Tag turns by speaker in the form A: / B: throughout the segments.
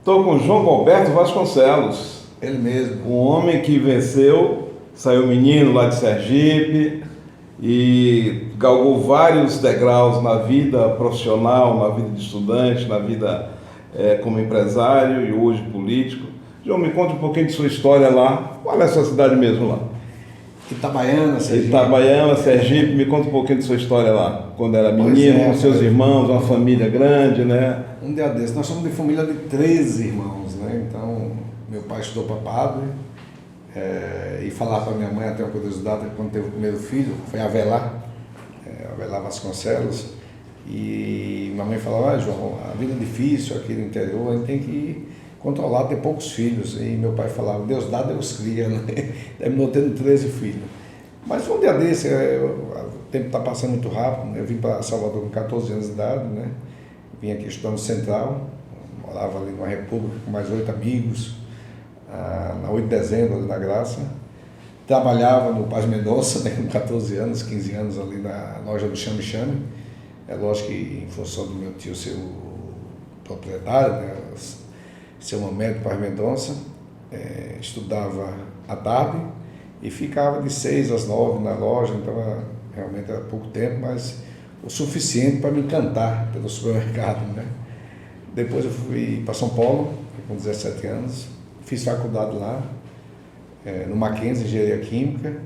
A: Estou com João Roberto Vasconcelos.
B: Ele mesmo.
A: Um homem que venceu, saiu menino lá de Sergipe e galgou vários degraus na vida profissional, na vida de estudante, na vida como empresário e hoje político. João, me conta um pouquinho de sua história lá. Qual é a sua cidade mesmo lá?
B: Itabaiana, Sergipe.
A: Itabaiana, Sergipe. Me conta um pouquinho de sua história lá. Quando era menino, com seus irmãos, uma família grande, né?
B: Um dia desses. Nós somos de família de 13 irmãos, né? Então, meu pai estudou para padre e falava para minha mãe, até uma curiosidade, quando teve o primeiro filho, foi Avelar Vasconcelos. E minha mãe falava, João, a vida é difícil aqui no interior, a gente tem que controlar, ter poucos filhos. E meu pai falava, Deus dá, Deus cria, né? Terminou tendo 13 filhos. Mas um dia desse, o tempo está passando muito rápido, né? Eu vim para Salvador com 14 anos de idade, né? Vim aqui estudando no Central, morava ali numa república com mais 8 amigos, na 8 de dezembro, ali na Graça. Trabalhava no Paz Mendonça, né? Com 14 anos, 15 anos ali na loja do Chame Chame. É lógico que em função do meu tio ser o proprietário, né? Ser uma médica Paz Mendonça, estudava à tarde e ficava de 6 às 9 na loja, então realmente era pouco tempo, mas o suficiente para me encantar pelo supermercado, né? Depois eu fui para São Paulo, com 17 anos, fiz faculdade lá, no Mackenzie, Engenharia Química,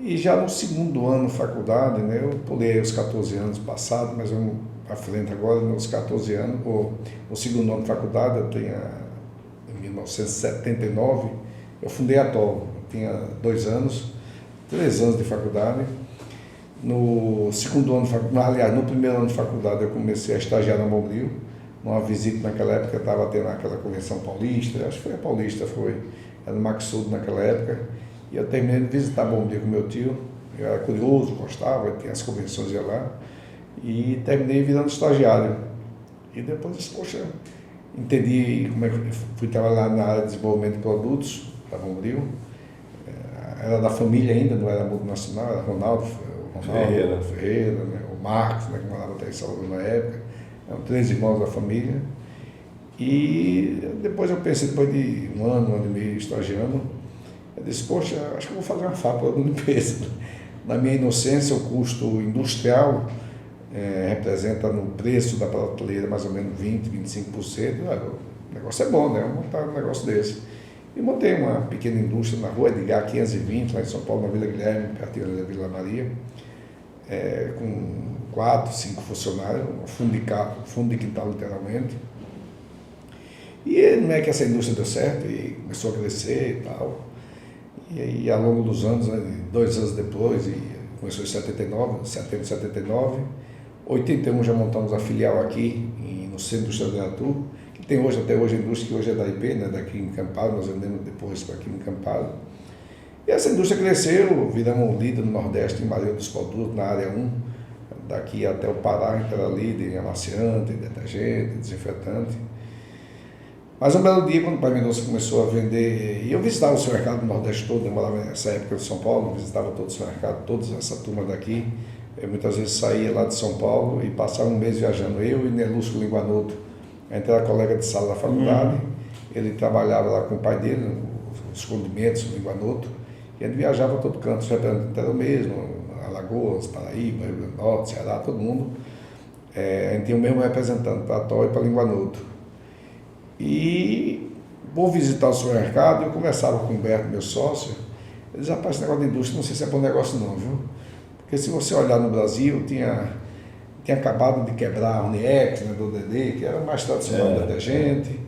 B: e já no segundo ano de faculdade, né, eu pulei os 14 anos passados, mas vamos para frente agora, nos 14 anos, no segundo ano de faculdade, eu tinha, em 1979, eu fundei a TOL, tinha 2 anos, 3 anos de faculdade. No segundo ano de faculdade, aliás, no primeiro ano de faculdade, eu comecei a estagiar na Bombril, numa visita naquela época, estava tendo aquela convenção paulista, acho que foi a paulista, era no Maxud naquela época, e eu terminei de visitar a Bombril com meu tio, eu era curioso, gostava, tinha as convenções ia lá, e terminei virando estagiário. E depois, poxa, entendi como é que fui trabalhar na área de desenvolvimento de produtos da Bombril, era da família ainda, não era multinacional, era Ronaldo Ferreira, né? O Marcos, né, que morava até em Salvador na época, eram 3 irmãos da família. E depois eu pensei, depois de um ano e meio estagiando, eu disse, poxa, acho que eu vou fazer uma fábrica de limpeza. Na minha inocência, o custo industrial representa no preço da prateleira mais ou menos 20%, 25%. O negócio é bom, né? Eu vou montar um negócio desse. E montei uma pequena indústria na rua Edgar 520, lá em São Paulo, na Vila Guilherme, pertinho da Vila Maria, com 4, 5 funcionários, um fundo de quintal literalmente. E não é que essa indústria deu certo e começou a crescer e tal. E aí, ao longo dos anos, 2 anos depois, começou em 79, setembro de 79, 81 já montamos a filial aqui no Centro Industrial de Aratu, que tem hoje, até hoje, a indústria que hoje é da IP, né, daqui em Camparo, nós vendemos depois para aqui em Camparo. E essa indústria cresceu, viramos um líder no Nordeste em maioria dos produtos, na área 1, daqui até o Pará, a gente era líder em amaciante, detergente, desinfetante. Mas um belo dia, quando o Pai Mendonça começou a vender, e eu visitava o supermercado do Nordeste todo, eu morava nessa época de São Paulo, visitava todo o supermercado, toda essa turma daqui. Eu muitas vezes saía lá de São Paulo e passava um mês viajando, eu e Nelusco Linguanuto. A gente era colega de sala da faculdade, ele trabalhava lá com o pai dele, os condimentos, o Linguanuto, e a gente viajava a todo canto, os representantes eram o mesmo, Alagoas, Paraíba, Rio Grande do Norte, Ceará, todo mundo. A gente tinha o mesmo representante para a TOL e para Linguanuto. E vou visitar o supermercado, eu conversava com o Humberto, meu sócio, ele dizia, rapaz, esse negócio de indústria não sei se é bom negócio não, viu? Porque se você olhar no Brasil, tinha acabado de quebrar a Uniex, né, do DD, que era mais tradicional do detergente,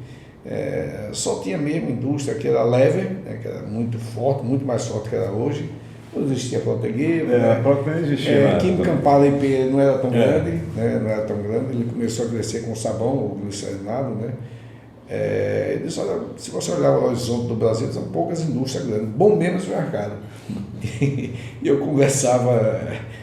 B: só tinha mesmo indústria que era Lever, né, que era muito forte, muito mais forte que era hoje, não existia Protegueiro,
A: né? Não existia.
B: Química Campara IP não era tão grande, né, não era tão grande, ele começou a crescer com sabão, o glicerinado, né? Ele disse, olha, se você olhar o horizonte do Brasil, são poucas indústrias grandes, bom menos o mercado. E eu conversava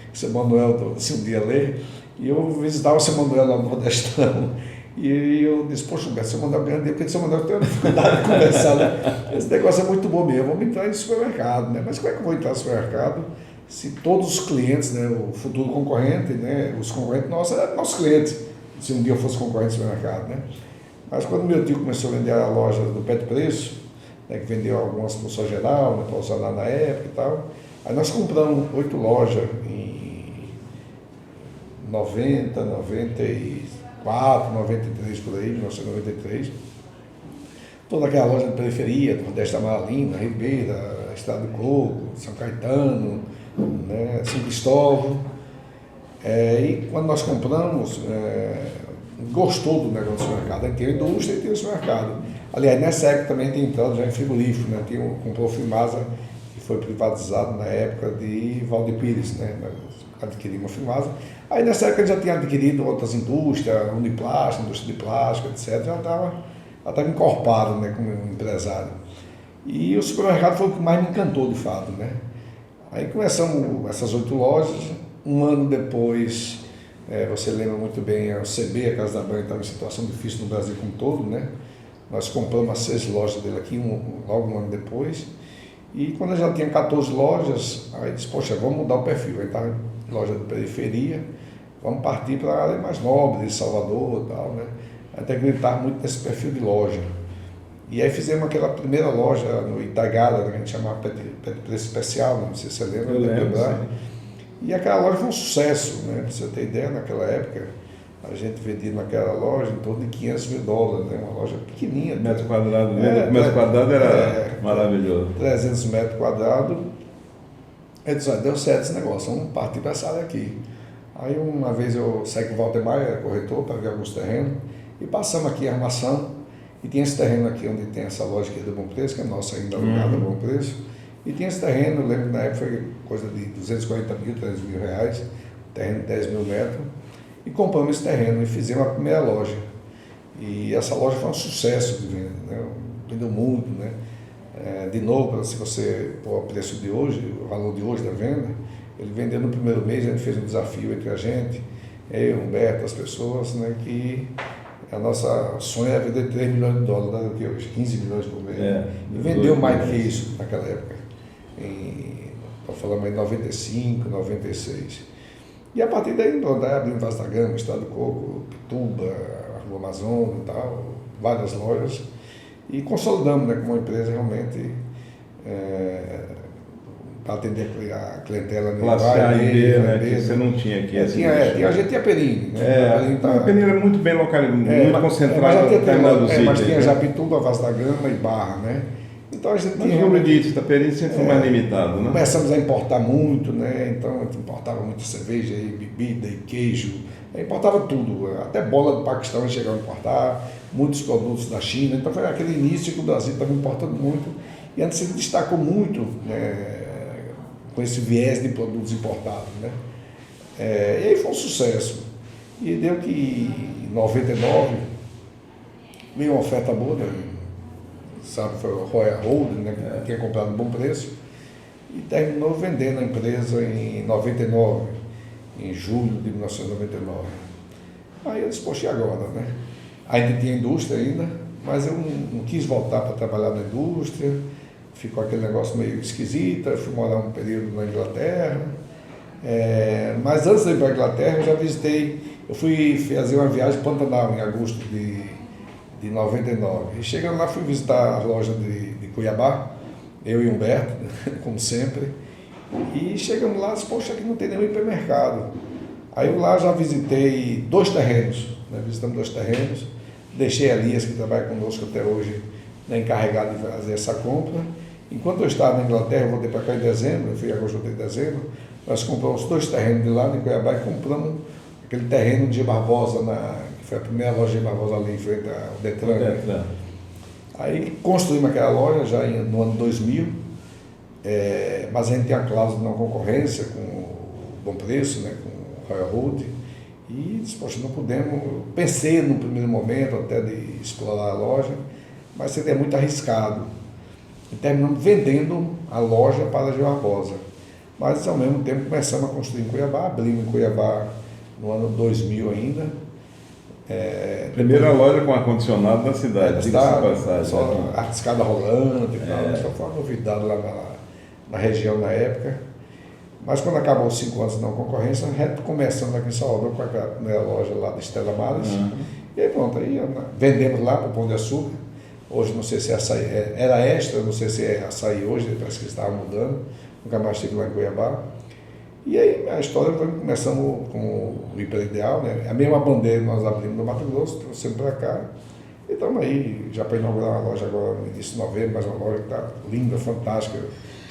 B: com o seu Manuel, se um dia ler, e eu visitava o seu Manuel lá no Nordestão, e eu disse, poxa, o seu Manuel grande, porque o seu Manuel tem uma dificuldade de conversar, né? Esse negócio é muito bom mesmo, vamos entrar em supermercado, né? Mas como é que eu vou entrar no supermercado se todos os clientes, né, o futuro concorrente, né, os concorrentes nossos eram nossos clientes, se um dia eu fosse concorrente do supermercado, né? Mas quando meu tio começou a vender a loja do Pé de Preço, né, que vendeu algumas para o São Geral, né, para usar lá na época e tal, aí nós compramos 8 lojas em 90, 94, 93 por aí, 1993. Toda aquela loja de periferia, Nordeste Amaralina, Ribeira, Estrada do Coco, São Caetano, né, São Cristóvão. E quando nós compramos, gostou do negócio do mercado. Aí tem a indústria e tem o supermercado. Aliás, nessa época também tem entrado já em frigorífico, né? Comprou o Frimasa, que foi privatizado na época de Valdir Pires, né? Adquirimos uma Frimasa. Aí nessa época já tinha adquirido outras indústrias, Uniplástico, indústria de plástico, etc. Já estava encorpado, né, como empresário. E o supermercado foi o que mais me encantou, de fato, né? Aí começamos essas 8 lojas. Um ano depois, você lembra muito bem, a CB, a Casa da Banha, estava em situação difícil no Brasil como um todo, né? Nós compramos as 6 lojas dele aqui, logo um ano depois. E quando eu já tinha 14 lojas, aí disse, poxa, vamos mudar o perfil. Aí estava em loja de periferia, vamos partir para a área mais nobre, de Salvador e tal, né? Até que ele estava muito nesse perfil de loja. E aí fizemos aquela primeira loja no Itagara, que a gente chamava Preço Especial, não sei se você lembra.
A: Eu lembro,
B: e aquela loja foi um sucesso, né? Para você ter ideia, naquela época, a gente vendia naquela loja em torno de $500 mil, né? Uma loja pequenininha.
A: Metro quadrado, metro quadrado era maravilhoso.
B: 300 metros quadrados. Eu disse, deu certo esse negócio, vamos partir para essa área aqui. Aí uma vez eu saí com o Valdemar, era corretor, para ver alguns terrenos, e passamos aqui em Armação, e tinha esse terreno aqui onde tem essa loja aqui do Bom Preço, que é nossa ainda alugada, Bom Preço, e tinha esse terreno, eu lembro que na época foi coisa de 240 mil, 300 mil reais, terreno de 10 mil metros, e compramos esse terreno e fizemos a primeira loja. E essa loja foi um sucesso de venda, né? Vendeu muito, né? De novo, se você pôr o preço de hoje, o valor de hoje da venda, ele vendeu no primeiro mês, a gente fez um desafio entre a gente, eu, Humberto, as pessoas, né, que a nossa sonho era vender $3 milhões do que hoje, 15 milhões por mês. E vendeu mais do que isso naquela época, falando em 95, 96. E a partir daí, abrimos Vaz da Gama, Estrada do Coco, Pituba, Rua Amazônia e tal, várias lojas, e consolidamos, né, como uma empresa realmente para atender a clientela
A: classe A e B, né, que você não tinha aqui.
B: A gente tinha Perini, né?
A: A Perini era muito bem localizado, muito concentrado no terminal dos itens.
B: Mas tinha já Pituba, Vaz da Gama e Barra, né? Então a gente tinha...
A: Mas o itens da Perini sempre foi mais limitado, né?
B: Começamos a importar muito, né? Então a gente importava muita cerveja, e bebida e queijo, importava tudo, até bola do Paquistão a gente chegava a importar, muitos produtos da China, então foi aquele início que o Brasil estava importando muito, e a gente se destacou muito, né, com esse viés de produtos importados, né? E aí foi um sucesso. E deu que em 99 veio uma oferta boa, né? Sabe, foi o Royal Holding, né, que tinha comprado um bom preço, e terminou vendendo a empresa em 99, em julho de 1999. Aí eu disse, poxa, e agora, né? Ainda tinha indústria ainda, mas eu não quis voltar para trabalhar na indústria, ficou aquele negócio meio esquisito, eu fui morar um período na Inglaterra, mas antes de ir para a Inglaterra eu fui fazer uma viagem para Pantanal em agosto de 99, e chegando lá fui visitar a loja de Cuiabá, eu e Humberto, como sempre, e chegamos lá e disse, poxa, aqui não tem nenhum hipermercado. Aí eu lá já visitei 2 terrenos, né? Visitamos 2 terrenos, deixei a Elias, que trabalha conosco até hoje, né, encarregado de fazer essa compra. Enquanto eu estava na Inglaterra, eu voltei para cá em dezembro, eu fui em agosto de dezembro, nós compramos 2 terrenos de lá, de Cuiabá, e compramos aquele terreno de Barbosa, que foi a primeira loja de Barbosa ali em frente ao Detran. Né? Aí construímos aquela loja já no ano 2000, mas a gente tem a cláusula de não concorrência com o Bom Preço, né, com o Royal Holding, e disse, poxa, não podemos, pensei no primeiro momento até de explorar a loja, mas seria muito arriscado. E terminamos vendendo a loja para a Gil Barbosa. Mas ao mesmo tempo começamos a construir em Cuiabá, abrimos em Cuiabá no ano 2000 ainda.
A: Primeira loja com ar-condicionado na cidade,
B: só a escada rolante e tal, só foi uma novidade lá na região na época. Mas quando acabou os 5 anos de não concorrência, começamos aqui em Salvador com a primeira loja lá da Estela Maris. E aí pronto, aí vendemos lá para o Pão de Açúcar. Hoje não sei se é açaí, era Extra, não sei se é açaí hoje, parece que estava mudando. Nunca mais estive lá em Cuiabá. E aí a história foi começando com o Hiper Ideal, né? A mesma bandeira nós abrimos no Mato Grosso, trouxemos para cá. E estamos aí, já para inaugurar uma loja agora no início de novembro, mas uma loja que está linda, fantástica.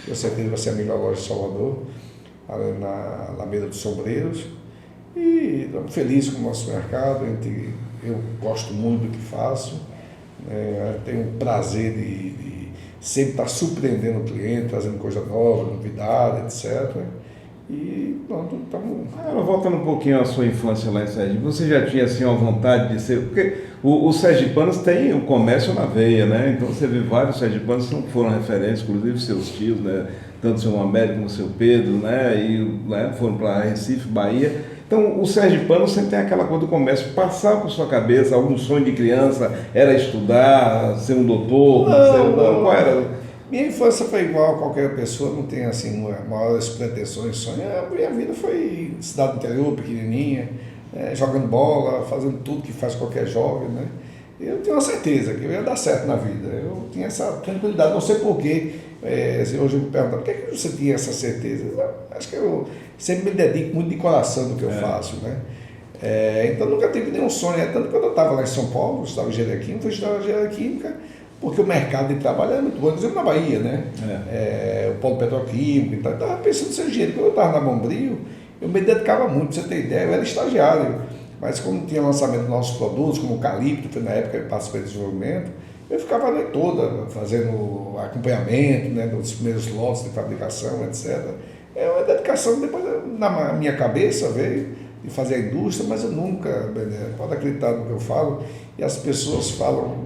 B: Eu certeza vai ser a melhor loja de Salvador, ali na Alameda dos Sombreiros. E estamos felizes com o nosso mercado, eu gosto muito do que faço, tenho o prazer de sempre estar surpreendendo o cliente, trazendo coisa nova, novidade, etc. E pronto, estamos...
A: Voltando um pouquinho à sua infância lá em Sergipe, você já tinha assim uma vontade de ser... Porque os sergipanos têm o comércio na veia, né? Então você vê vários sergipanos que não foram referências, inclusive seus tios, né? Tanto o seu Américo como o seu Pedro, né? E foram para Recife, Bahia. Então o sergipano sempre tem aquela coisa do comércio. Passar por sua cabeça algum sonho de criança era estudar, ser um doutor? Qual era?
B: Minha infância foi igual a qualquer pessoa, não tem assim maiores pretensões, sonhos. A minha vida foi cidade interior, pequenininha, jogando bola, fazendo tudo que faz qualquer jovem, né? Eu tenho uma certeza que eu ia dar certo na vida. Eu tinha essa tranquilidade, não sei porquê. Hoje eu me pergunto, por que você tinha essa certeza? Acho que eu sempre me dedico muito de coração no que eu faço, né? Então nunca tive nenhum sonho. Tanto que quando eu estava lá em São Paulo, eu estava em engenharia química, fui estudar engenharia química, porque o mercado de trabalho era muito bom, inclusive na Bahia, né? O polo petroquímico, então eu estava pensando em ser engenheiro. Quando eu estava na Bombril, eu me dedicava muito, pra você ter ideia, eu era estagiário. Mas como tinha lançamento dos nossos produtos, como o Calipto, foi na época que eu participei do desenvolvimento, eu ficava a noite toda fazendo acompanhamento, né, dos primeiros lotes de fabricação, etc. É uma dedicação, depois na minha cabeça veio de fazer a indústria, mas eu nunca, pode acreditar no que eu falo, e as pessoas falam,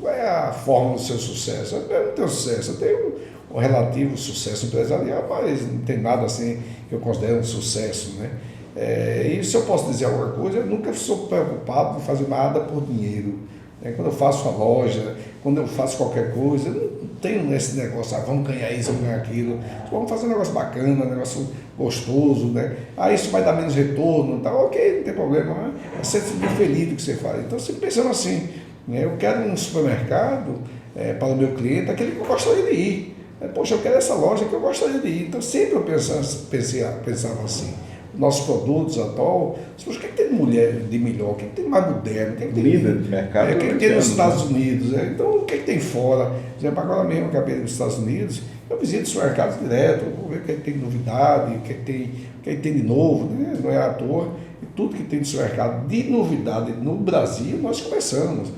B: qual é a fórmula do seu sucesso? Eu não tenho sucesso, eu tenho um relativo sucesso empresarial, mas não tem nada assim que eu considero um sucesso, né? E se eu posso dizer alguma coisa, eu nunca sou preocupado em fazer nada por dinheiro. Quando eu faço uma loja, quando eu faço qualquer coisa, eu não tenho esse negócio, vamos ganhar isso, vamos ganhar aquilo. Vamos fazer um negócio bacana, um negócio gostoso, né? Isso vai dar menos retorno, tá? Ok, não tem problema, né? Você se sentir feliz do que você faz. Então, sempre pensando assim, eu quero um supermercado para o meu cliente, aquele que eu gostaria de ir. Poxa, eu quero essa loja que eu gostaria de ir. Então, sempre eu pensava assim. Nossos produtos atual, o que tem de mulher de melhor, o que tem de mais moderno, o que tem
A: líder de mercado,
B: o que tem nos Estados Unidos, então o que tem fora. Por exemplo, agora mesmo eu acabei nos Estados Unidos, eu visito os mercados direto, vou ver o que tem de novidade, o que tem de novo, né? Não é à toa, e tudo que tem no supermercado de novidade no Brasil, nós começamos.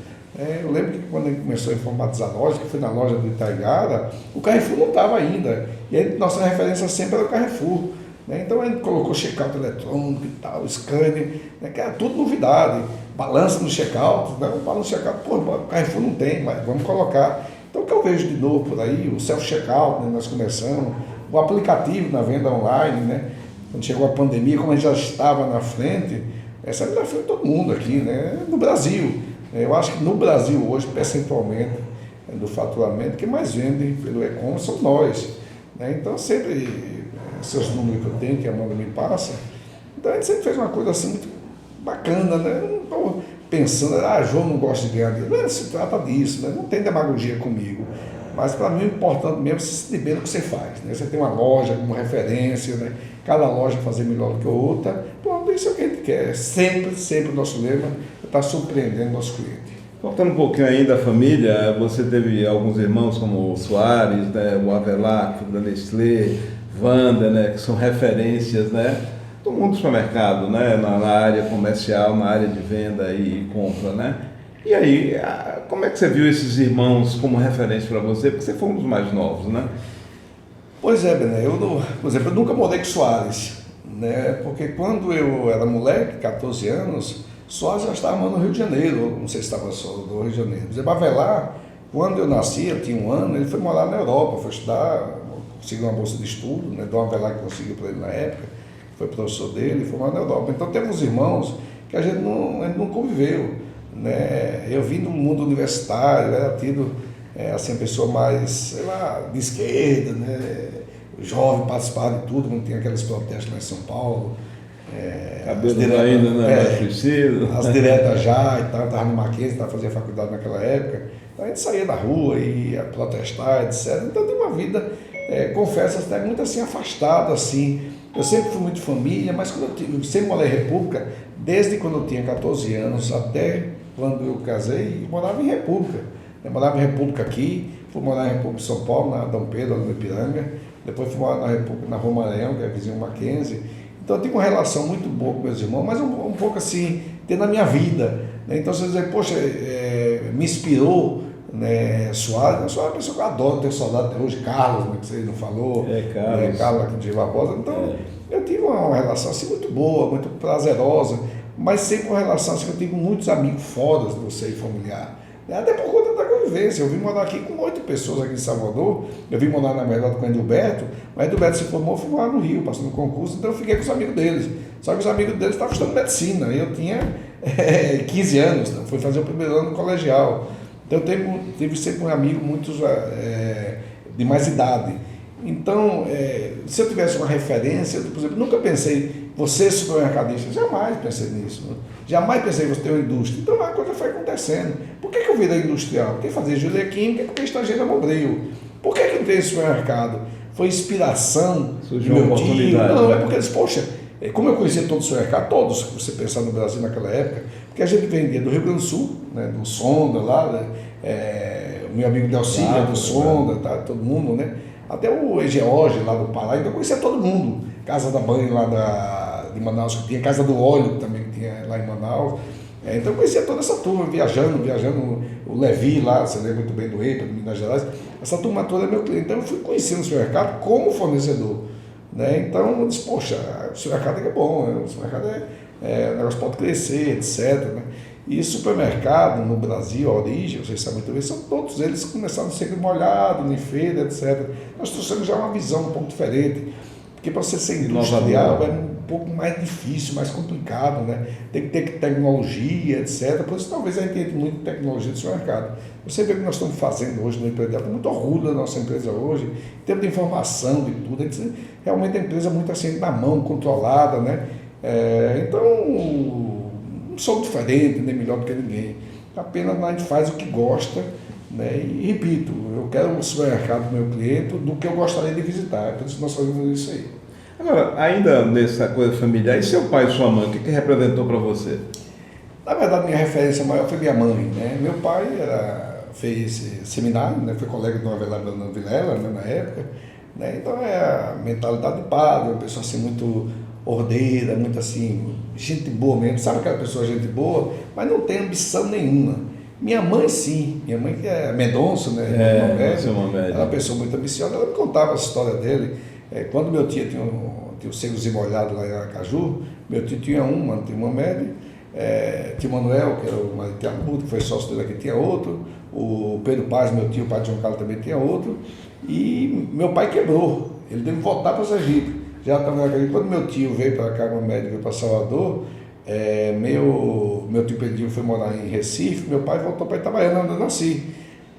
B: Eu lembro que quando a gente começou a informatizar a loja, que foi na loja do Itaigara, o Carrefour não estava ainda, e aí nossa referência sempre era o Carrefour. Então a gente colocou check-out eletrônico e tal, scanner, que era tudo novidade, balança no check-out, o balanço no check-out, o Carrefour não tem, mas vamos colocar. Então o que eu vejo de novo por aí, o self-checkout, nós começamos, o aplicativo na venda online, quando chegou a pandemia, como a gente já estava na frente, essa é na frente de todo mundo aqui, no Brasil. Eu acho que no Brasil hoje, percentualmente do faturamento, quem mais vende pelo e-commerce são nós. Então sempre... esses números que eu tenho, que a Amanda me passa. Então a gente sempre fez uma coisa assim muito bacana, né? Eu não estou pensando, João não gosta de ganhar dinheiro. Não se trata disso, não tem demagogia comigo. Mas para mim o importante mesmo é você se bem no que você faz. Você tem uma loja como referência, cada loja fazer melhor do que a outra. Pronto, isso é o que a gente quer. Sempre o nosso lema é estar surpreendendo o nosso cliente.
A: Voltando um pouquinho ainda da família, você teve alguns irmãos como o Soares, o Avelar, da Nestlé, Wanda, que são referências, do mundo do supermercado, na área comercial, na área de venda e compra, E aí, como é que você viu esses irmãos como referência para você? Porque você foi um dos mais novos,
B: Pois é, Bené, por exemplo, eu nunca morei com Soares, porque quando eu era moleque, 14 anos, Soares já estava no Rio de Janeiro, não sei se estava só no Rio de Janeiro. Por exemplo, Avelar, quando eu nasci, eu tinha 1 ano, ele foi morar na Europa, foi estudar, conseguiu uma bolsa de estudo, Dom Avelar que conseguiu para ele na época, foi professor dele, foi morar na Europa. Então temos irmãos que a gente não conviveu. Eu vim do mundo universitário, era tido assim, a pessoa mais, sei lá, de esquerda, jovem, participava de tudo, quando tinha aqueles protestos lá em São Paulo.
A: Cabelo ainda, né? Mais crescido.
B: As diretas já e tal, estava no Mackenzie, fazia faculdade naquela época. Então a gente saía da rua, ia protestar, etc. Então tem uma vida, confesso, até muito assim, afastada, assim. Eu sempre fui muito família, mas eu sempre morei em República, desde quando eu tinha 14 anos até quando eu casei, eu morava em República. Eu morava em República aqui, fui morar em República de São Paulo, na Dom Pedro, ali no Ipiranga. Depois fui morar na República, na Rua Maranhão, que é vizinho Mackenzie. Então eu tenho uma relação muito boa com meus irmãos, mas um pouco assim, tendo a minha vida. Né? Então você dizer, poxa, me inspirou, né, Soares. Eu sou uma pessoa que eu adoro, tenho saudade até hoje, Carlos, né, que você não falou,
A: Carlos.
B: Carlos aqui de Barbosa. Então eu tive uma relação assim muito boa, muito prazerosa, mas sempre uma relação assim que eu tive muitos amigos fora do seio familiar. Até por conta da convivência. Eu vim morar aqui com 8 pessoas aqui em Salvador. Eu vim morar na verdade com o Edilberto, mas o Edilberto se formou, foi morar no Rio, passando no concurso, então eu fiquei com os amigos deles. Só que os amigos deles estavam estudando medicina, e eu tinha 15 anos, né? Fui fazer o primeiro ano no colegial. Então eu tive sempre um amigo muito de mais idade. Então, se eu tivesse uma referência, eu, por exemplo, nunca pensei, você é supermercadista, jamais pensei nisso. Né? Jamais pensei em você ter uma indústria. Então a coisa foi acontecendo. Por que eu virei industrial? Porque fazia engenharia química, porque estagiei na Mobril. Por que eu entrei no supermercado? Foi inspiração.
A: Surgiu uma oportunidade.
B: Não, é porque eles, poxa, como eu conhecia todos os supermercados, todos, se você pensar no Brasil naquela época, porque a gente vendia do Rio Grande do Sul, né, do Sonda lá, né, o meu amigo Delcinha, do Sonda, tá, todo mundo, né? Até o George lá do Pará, então eu conhecia todo mundo. Casa da Banho lá de Manaus, que tinha Casa do Óleo também que tinha lá em Manaus. Então eu conhecia toda essa turma, viajando, o Levi lá, você lembra muito bem do EPA, de Minas Gerais, essa turma toda é meu cliente. Então eu fui conhecendo o supermercado como fornecedor. Né? Então eu disse, poxa, o supermercado é bom, né? O supermercado o negócio pode crescer, etc. Né? E supermercado no Brasil, a origem, vocês sabem muito bem, são todos eles que começaram a ser molhados, em feira, etc. Nós trouxemos já uma visão um pouco diferente, porque para você ser industrial é um pouco mais difícil, mais complicado, né? Tem que ter tecnologia, etc. Por isso talvez a gente entre muito em tecnologia do supermercado. Você vê o que nós estamos fazendo hoje no empresariado, tem muito orgulho da nossa empresa hoje, em termos de informação, de tudo. A gente, realmente a empresa é muito assim, na mão, controlada, né? Então, não sou diferente, nem melhor do que ninguém. Apenas a gente faz o que gosta, né? E repito, eu quero um supermercado do meu cliente do que eu gostaria de visitar. É por isso que nós fazemos isso aí.
A: Agora, ainda nessa coisa familiar, e seu pai e sua mãe, o que representou para você?
B: Na verdade, minha referência maior foi minha mãe, né? Meu pai fez seminário, né? Foi colega do Avelar Vilela, né? Na época. Né? Então, a mentalidade de padre, uma pessoa assim muito ordeira, muito assim, gente boa mesmo. Sabe aquela pessoa gente boa, mas não tem ambição nenhuma. Minha mãe, sim. Minha mãe, que é Mendonça, né? Ela é uma pessoa muito ambiciosa. Ela me contava a história dele. Quando meu tio tinha o Secos e Molhados lá em Aracaju, meu tio tinha tinha uma média. Tinha o Manuel, que era o marido de Armudo, que foi sócio dele aqui, tinha outro. O Pedro Paz, meu tio, o pai de João Carlos, também tinha outro. E meu pai quebrou. Ele teve que voltar para Sergipe. Já estava naquele. Quando meu tio veio para cá, uma média, veio para Salvador, meu tio Pedrinho foi morar em Recife, meu pai voltou para Itabaiana, onde eu nasci.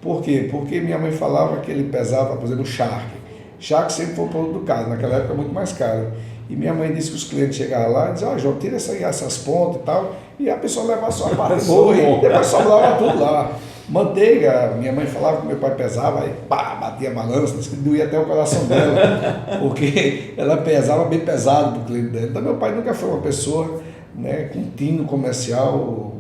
B: Por quê? Porque minha mãe falava que ele pesava, por exemplo, charque. Charque sempre foi um produto do caro, naquela época muito mais caro. E minha mãe disse que os clientes chegavam lá e diziam, João, tira essas pontas e tal, e a pessoa levava só a parte boa e depois sobrava tudo lá. Manteiga, minha mãe falava que meu pai pesava, aí pá, batia a balança, disse que doía até o coração dela, porque ela pesava bem pesado para o cliente dela. Então meu pai nunca foi uma pessoa, né, com tino comercial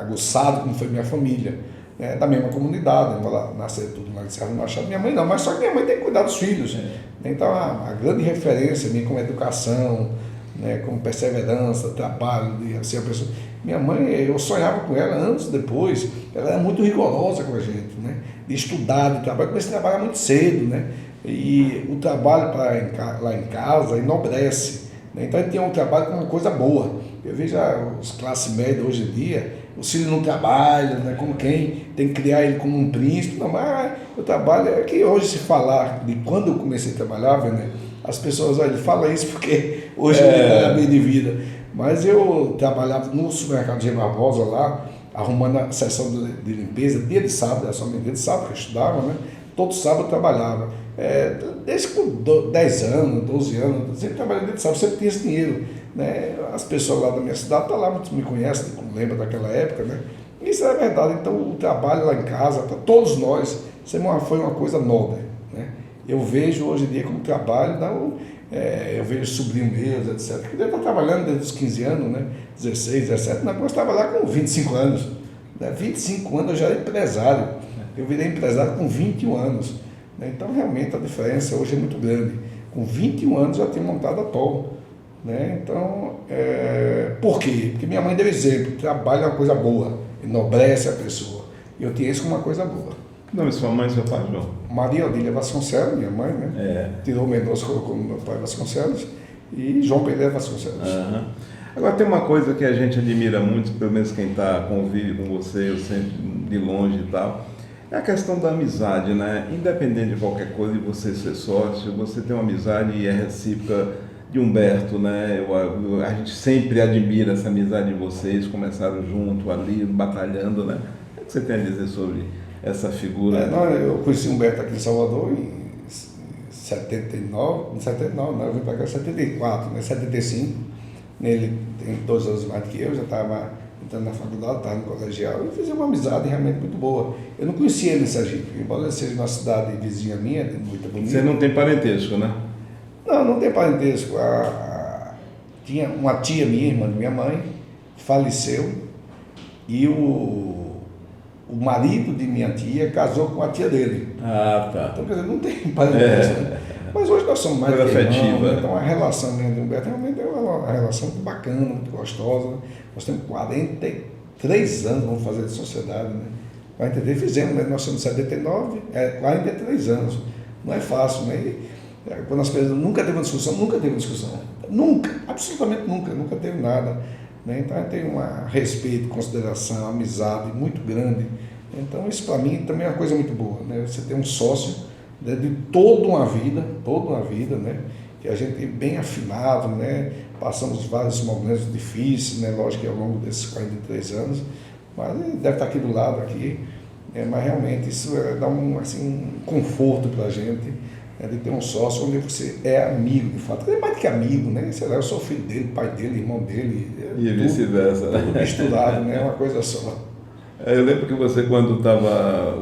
B: aguçado, como foi minha família. Né, da mesma comunidade, nasceu tudo lá em Serra do Machado, minha mãe não, mas só que minha mãe tem que cuidar dos filhos. Então a grande referência minha como educação, né, como perseverança, trabalho, de ser a pessoa. Minha mãe, eu sonhava com ela anos depois, ela era muito rigorosa com a gente, né, de estudar, de trabalhar, comecei a trabalhar muito cedo, né, e o trabalho lá em casa enobrece, né, então a gente tinha um trabalho com uma coisa boa. Eu vejo os classe média hoje em dia, os filhos não trabalham, né, como quem tem que criar ele como um príncipe. Não, mas o trabalho é que hoje se falar de quando eu comecei a trabalhar, né, as pessoas, olha, ele fala isso porque hoje é a minha de vida. Mas eu trabalhava no supermercado de Barbosa lá, arrumando a seção de limpeza, dia de sábado, era só dia de sábado que eu estudava, né? todo sábado eu trabalhava. Desde com 10 anos, 12 anos, eu sempre trabalhei dentro de sábado, sempre tinha esse dinheiro. Né? As pessoas lá da minha cidade estão lá, muitos me conhecem, lembram daquela época, né? Isso é verdade. Então, o trabalho lá em casa, para todos nós, foi uma coisa nobre. Né? Eu vejo hoje em dia como trabalho, eu vejo sobrinhos meus, etc., que deve estar trabalhando desde os 15 anos, né? 16, 17, nós trabalhar com 25 anos. Né? 25 anos eu já era empresário. Eu virei empresário com 21 anos. Né? Então, realmente, a diferença hoje é muito grande. Com 21 anos eu já tinha montado a TOL. Né? Então, por quê? Porque minha mãe deu exemplo, trabalho é uma coisa boa, enobrece a pessoa. E eu tinha isso como uma coisa boa.
A: Não, sua mãe e seu pai, João?
B: Maria Odília Vasconcelos, minha mãe, né? Tirou o Mendonça, colocou meu pai Vasconcelos, e João Pereira Vasconcelos.
A: Agora tem uma coisa que a gente admira muito, pelo menos quem convive com você, eu sempre de longe e tal, é a questão da amizade, né? Independente de qualquer coisa, de você ser sócio, você tem uma amizade e é recíproca de Humberto, né? A gente sempre admira essa amizade de vocês, começaram junto ali, batalhando, né? O que você tem a dizer sobre essa figura?
B: Eu conheci Humberto aqui em Salvador em 79, não, eu vim para cá em 74, né? 75, ele tem 2 anos mais do que eu, já estava entrando na faculdade, estava no colegial, e fizemos uma amizade realmente muito boa. Eu não conhecia ele em Sergipe, embora ele seja uma cidade vizinha minha, muito bonita.
A: Você não tem parentesco, né?
B: Não tem parentesco. Tinha uma tia minha, irmã de minha mãe, faleceu, e o marido de minha tia casou com a tia dele.
A: Tá.
B: Então, quer dizer, não tem parentesco. Né? Mas hoje nós somos mais
A: afetiva.
B: Né? Então, a relação minha de Humberto realmente é uma relação muito bacana, muito gostosa. Nós temos 43 anos, vamos fazer de sociedade, né? 43 fizemos, né? Nós somos 79, 43 anos. Não é fácil, né? Quando as pessoas nunca teve uma discussão, nunca, absolutamente nunca teve nada. Né? Então tem um respeito, consideração, amizade muito grande. Então isso para mim também é uma coisa muito boa. Né? Você tem um sócio, né, de toda uma vida, né? Que a gente bem afinado, né? Passamos vários momentos difíceis, né? Lógico que ao longo desses 43 anos, mas ele deve estar aqui do lado, aqui. Mas realmente isso dá um conforto para a gente. De ter um sócio onde você é amigo, de fato. Ele é mais do que amigo, né? Sei lá, eu sou filho dele, pai dele, irmão dele.
A: E vice-versa.
B: Tudo misturado, né? É uma coisa só.
A: Eu lembro que você, quando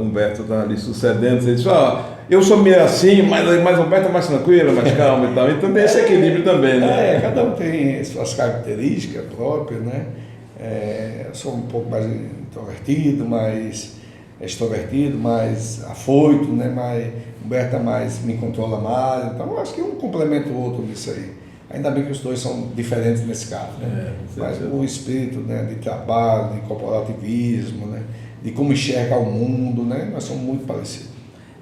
A: Humberto estava ali sucedendo, você disse, eu sou meio assim, mas o Humberto é mais tranquilo, mais calmo e tal. Então tem esse equilíbrio também, né?
B: Cada um tem suas características próprias, né? Eu sou um pouco mais introvertido, mais extrovertido, mais afoito, né? Humberto me controla mais, então eu acho que um complementa o outro nisso aí. Ainda bem que os dois são diferentes nesse caso, né? Mas o espírito, né, de trabalho, de corporativismo, né, de como enxerga o mundo, né, nós somos muito parecidos.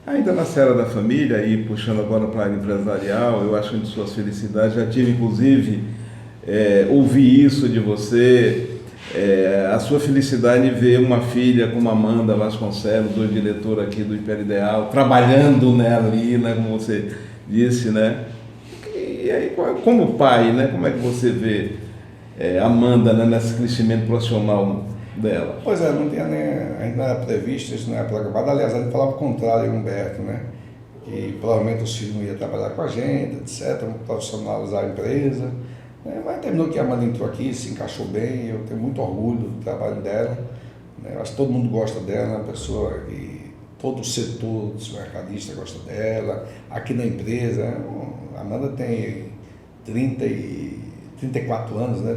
A: Ainda na seara da família, e puxando agora para a área empresarial, eu acho que de suas felicidades, já tive inclusive, ouvir isso de você, a sua felicidade de ver uma filha como Amanda Vasconcelos, hoje diretora aqui do Império Ideal, trabalhando, né, ali, né, como você disse, né? E aí, como pai, né, como é que você vê Amanda, né, nesse crescimento profissional dela?
B: Pois não tinha a gente não era previsto, isso não era programado. Aliás, a gente falava o contrário, Humberto, né? Que provavelmente os filhos não iam trabalhar com a gente, etc., profissionalizar a empresa. Mas terminou que a Amanda entrou aqui, se encaixou bem, eu tenho muito orgulho do trabalho dela. Né? Acho que todo mundo gosta dela, é uma pessoa que todo o setor dos mercadistas gosta dela. Aqui na empresa, a Amanda tem 34 anos, né?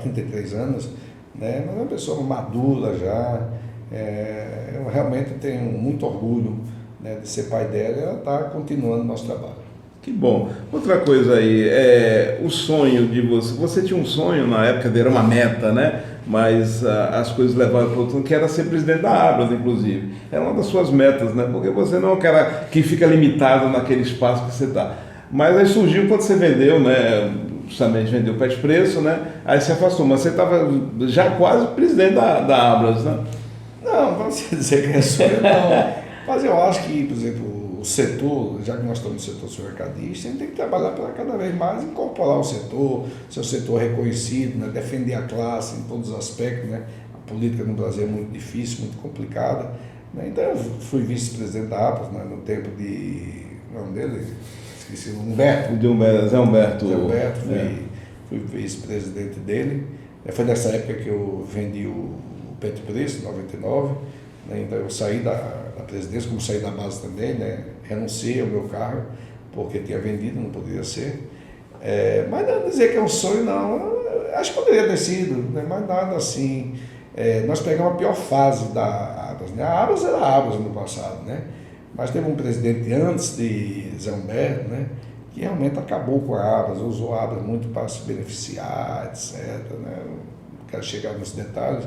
B: 33 anos, né? Mas é uma pessoa madura já. Eu realmente tenho muito orgulho, né, de ser pai dela, e ela está continuando o nosso trabalho.
A: Que bom. Outra coisa aí, o sonho de você tinha um sonho na época, era uma meta, né? Mas as coisas levaram para outro, que era ser presidente da Abras, inclusive. É uma das suas metas, né? Porque você não é um cara que fica limitado naquele espaço que você está. Mas aí surgiu quando você vendeu, né? Justamente vendeu o Pet Preço, né? Aí se afastou, mas você estava já quase presidente da Abras, né?
B: Não, vamos dizer que é sonho, não. Mas eu acho que, por exemplo, o setor, já que nós estamos no setor supermercadista, a gente tem que trabalhar para cada vez mais incorporar o setor, seu setor reconhecido, né? Defender a classe em todos os aspectos, né? A política no Brasil é muito difícil, muito complicada, né? Então eu fui vice-presidente da APAS, né, no tempo de... o nome dele? Esqueci, Humberto.
A: Zé Humberto.
B: Zé Humberto, fui vice-presidente dele. Foi nessa época que eu vendi o Petrobras, em 99, né? Então eu saí da presidência, como saí da base também, né? Renunciei ao meu cargo, porque tinha vendido, não poderia ser. Mas não dizer que é um sonho, não. Acho que poderia ter sido, né? Mas nada assim. Nós pegamos a pior fase da Abras, né? A Abras era a Abras no passado, né? Mas teve um presidente antes de Zé Humberto, né? Que realmente acabou com a Abras, usou a Abras muito para se beneficiar, etc. Né? Não quero chegar nos detalhes.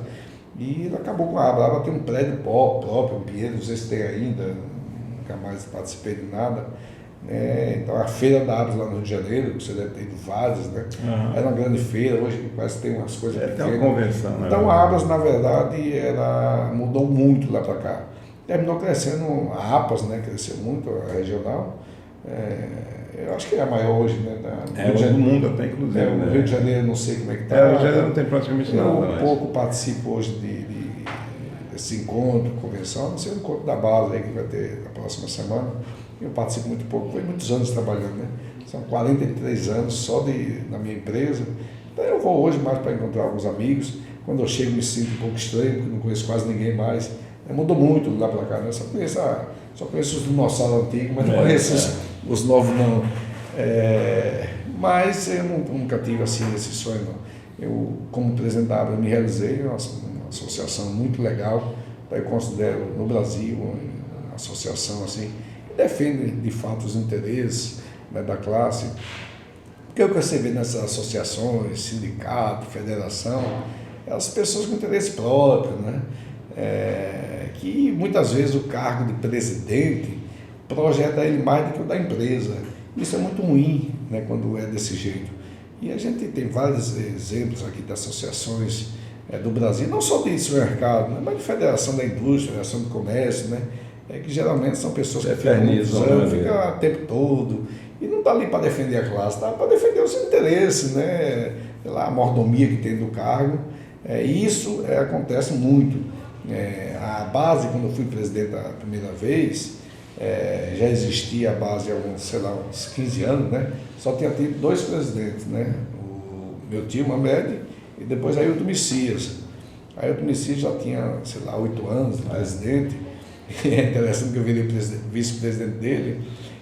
B: E ele acabou com a Abras. A Abras tem um prédio próprio, um Pinheiro, não sei se tem ainda, nunca mais participei de nada. Então a feira da Abras lá no Rio de Janeiro, você deve ter ido várias, né? Era uma grande feira, hoje parece que tem umas coisas pequenas.
A: Tem uma convenção, né?
B: Então a Abras, na verdade, ela mudou muito lá para cá. Terminou crescendo, a APAS, né? Cresceu muito, a regional. Eu acho que é a maior hoje, né?
A: Do mundo até, inclusive.
B: No Rio de Janeiro, não sei como é que está.
A: O Rio de Janeiro não tem praticamente nada.
B: Eu pouco participo hoje desse encontro, convenção, não sei o encontro da base aí que vai ter na próxima semana. Eu participo muito pouco, foi muitos anos trabalhando, né? São 43 anos só na minha empresa. Então eu vou hoje mais para encontrar alguns amigos. Quando eu chego me sinto um pouco estranho, porque não conheço quase ninguém mais. Mudou muito de lá para cá, né? Só conheço os dinossauros antigos, mas não conheço os novos não. Mas eu nunca tive assim esse sonho não. Eu, como presidente da Abra, me realizei uma associação muito legal, eu considero no Brasil uma associação assim, que defende de fato os interesses, né, da classe. Porque eu percebi nessas associações, sindicato, federação, as pessoas com interesse próprio, né? Que muitas vezes o cargo de presidente projeta ele mais do que o da empresa. Isso é muito ruim, né, quando é desse jeito. E a gente tem vários exemplos aqui de associações do Brasil, não só de supermercado, né, mas de federação da indústria, federação do comércio, né, que geralmente são pessoas que ficam o tempo todo e não está ali para defender a classe, está para defender os interesses, né, a mordomia que tem do cargo. Isso acontece muito. A base, quando eu fui presidente a primeira vez, já existia a base há uns 15 anos, né? Só tinha tido 2 presidentes, né? O meu tio, Mamed, e depois Ailton Messias. Ailton Messias já tinha, 8 anos de presidente. É interessante que eu virei vice-presidente dele.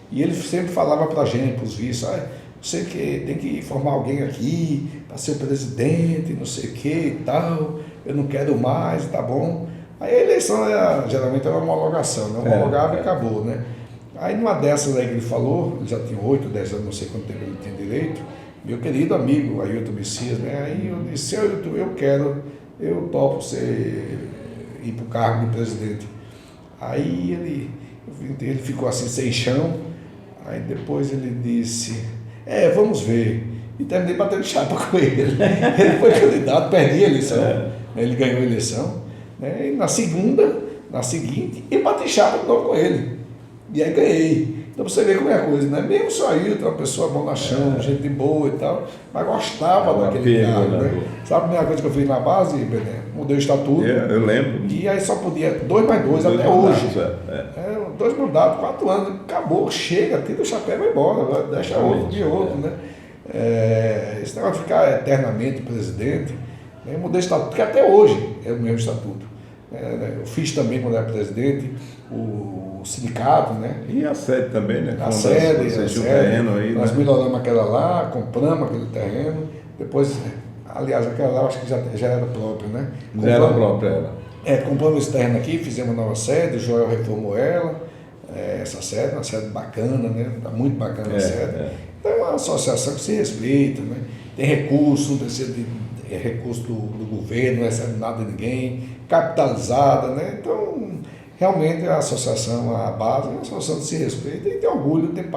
B: E ele sempre falava para a gente, para os vices, você que tem que formar alguém aqui para ser presidente, não sei o que e tal, eu não quero mais, tá bom. Aí a eleição geralmente era uma homologação, né? Homologava e acabou, né? Aí numa dessas aí que ele falou, ele já tinha 8, 10 anos, não sei quanto tempo ele tinha direito, meu querido amigo Ailton Messias, né? Aí eu disse, Ailton, eu topo ir para o cargo de presidente. Aí ele ficou assim sem chão, aí depois ele disse, vamos ver. E terminei batendo chapa com ele. Ele foi candidato, perdi a eleição, ele ganhou a eleição. Né? E na seguinte, eu bati chapa de novo com ele. E aí ganhei. Então você vê como é a coisa, né? Mesmo só Ailton, uma pessoa bonachão, gente boa e tal, mas gostava daquele cargo, né? Sabe a primeira coisa que eu fiz na base, Bené? Mudei o estatuto.
A: Eu lembro.
B: E aí só podia 2 mais 2 até hoje. 2 mandatos, 4 anos, acabou, chega, tira o chapéu e vai embora, deixa outro de outro, né? Esse negócio de ficar eternamente presidente, né? Mudei o estatuto, porque até hoje é o mesmo estatuto. Eu fiz também, quando era presidente, o sindicato, né?
A: E a sede também, né?
B: A sede,
A: terreno aí,
B: nós
A: né?
B: melhoramos aquela lá, compramos aquele terreno, depois, aliás, aquela lá eu acho que já era própria, né?
A: Já era própria,
B: compramos esse terreno aqui, fizemos uma nova sede, o Joel reformou ela, essa sede, uma sede bacana, né? Está muito bacana a sede. Então é uma associação que se respeita, né? Tem recurso, não precisa de recurso do governo, não recebe nada de ninguém, capitalizada, né? Então, realmente a associação, a base, é uma associação que se respeita e tem orgulho de ter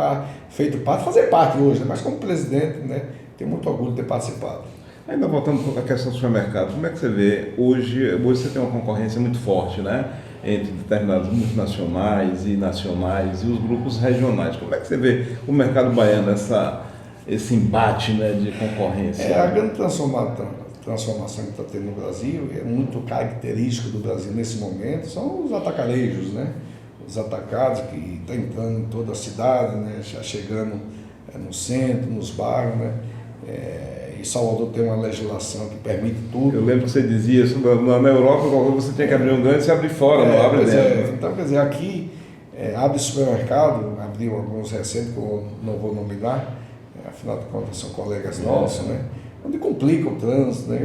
B: feito parte, fazer parte hoje, né? Mas como presidente, né? Tenho muito orgulho de ter participado.
A: Ainda voltando à questão do supermercado, como é que você vê hoje você tem uma concorrência muito forte, né? Entre determinados multinacionais e nacionais e os grupos regionais. Como é que você vê o mercado baiano, esse embate, né, de concorrência?
B: A grande transformação que está tendo no Brasil, é muito característico do Brasil nesse momento, são os atacarejos, né? Os atacados que estão entrando em toda a cidade, né? Já chegando no centro, nos bairros, né? E Salvador tem uma legislação que permite tudo.
A: Eu lembro que você dizia isso, na Europa você tem que abrir um grande e você abre fora, não abre dentro.
B: Então, quer dizer, aqui abre supermercado, abriu alguns recentes que eu não vou nominar, afinal de contas são colegas nossos, né? Onde complica o trânsito, né?